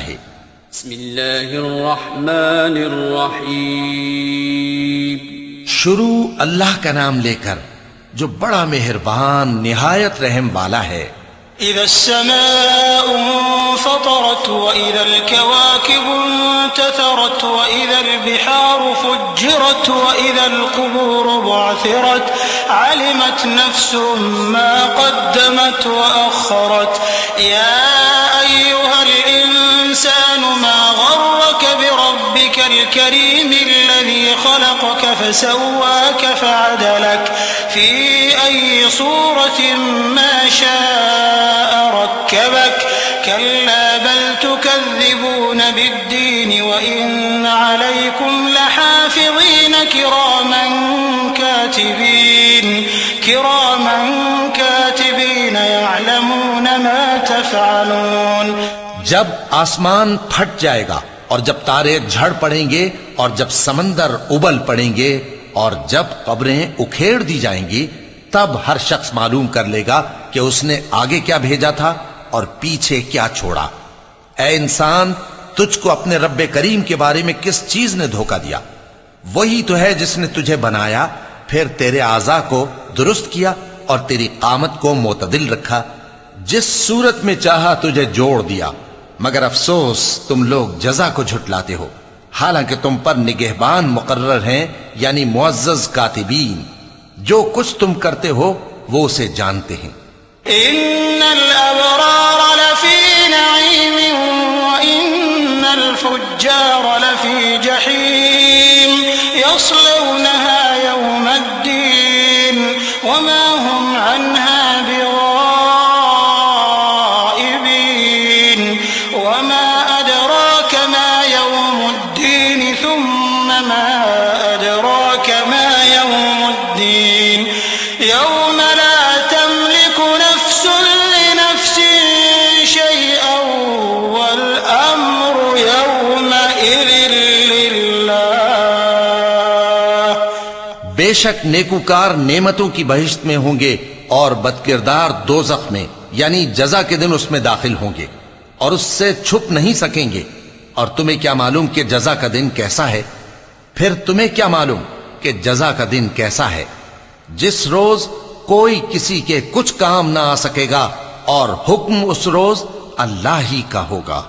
چاہے۔ بسم اللہ الرحمن الرحیم۔ شروع اللہ کا نام لے کر جو بڑا مہربان نہایت رحم والا ہے۔ إذا السماء انفطرت وإذا الكواكب انتثرت وإذا البحار فجرت وإذا القبور بعثرت علمت نفس ما قدمت وأخرت يا أيها الإنسان ما غرك بربك الكريم الذي خلقك فسواك فعدلك في أي صورة ما شاء ركبك كلا بل تكذبون بالدين وإن عليكم لحافظين كراما كاتبين يعلمون ما تفعلون۔ جب آسمان پھٹ جائے گا اور جب تارے جھڑ پڑیں گے اور جب سمندر ابل پڑیں گے اور جب قبریں اکھیڑ دی جائیں گی، تب ہر شخص معلوم کر لے گا کہ اس نے آگے کیا بھیجا تھا اور پیچھے کیا چھوڑا۔ اے انسان، تجھ کو اپنے رب کریم کے بارے میں کس چیز نے دھوکہ دیا؟ وہی تو ہے جس نے تجھے بنایا، پھر تیرے اعضاء کو درست کیا اور تیری قامت کو معتدل رکھا، جس صورت میں چاہا تجھے جوڑ دیا، مگر افسوس تم لوگ جزا کو جھٹلاتے ہو، حالانکہ تم پر نگہبان مقرر ہیں، یعنی معزز کاتبین، جو کچھ تم کرتے ہو وہ اسے جانتے ہیں۔ ان الابرار لفی نعیم وان الفجار لفی جحیم یصلونها یوم الدین وما هم عنها بغائبین وما ادراک ما یوم الدین ثم ما ادراک ما یوم الدین یوم لا تملك نفس لنفس شيئا والأمر يومئذ لله۔ بے شک نیکوکار نعمتوں کی بہشت میں ہوں گے اور بدکردار دوزخ میں، یعنی جزا کے دن اس میں داخل ہوں گے اور اس سے چھپ نہیں سکیں گے۔ اور تمہیں کیا معلوم کہ جزا کا دن کیسا ہے؟ پھر تمہیں کیا معلوم کہ جزا کا دن کیسا ہے؟ جس روز کوئی کسی کے کچھ کام نہ آ سکے گا اور حکم اس روز اللہ ہی کا ہوگا۔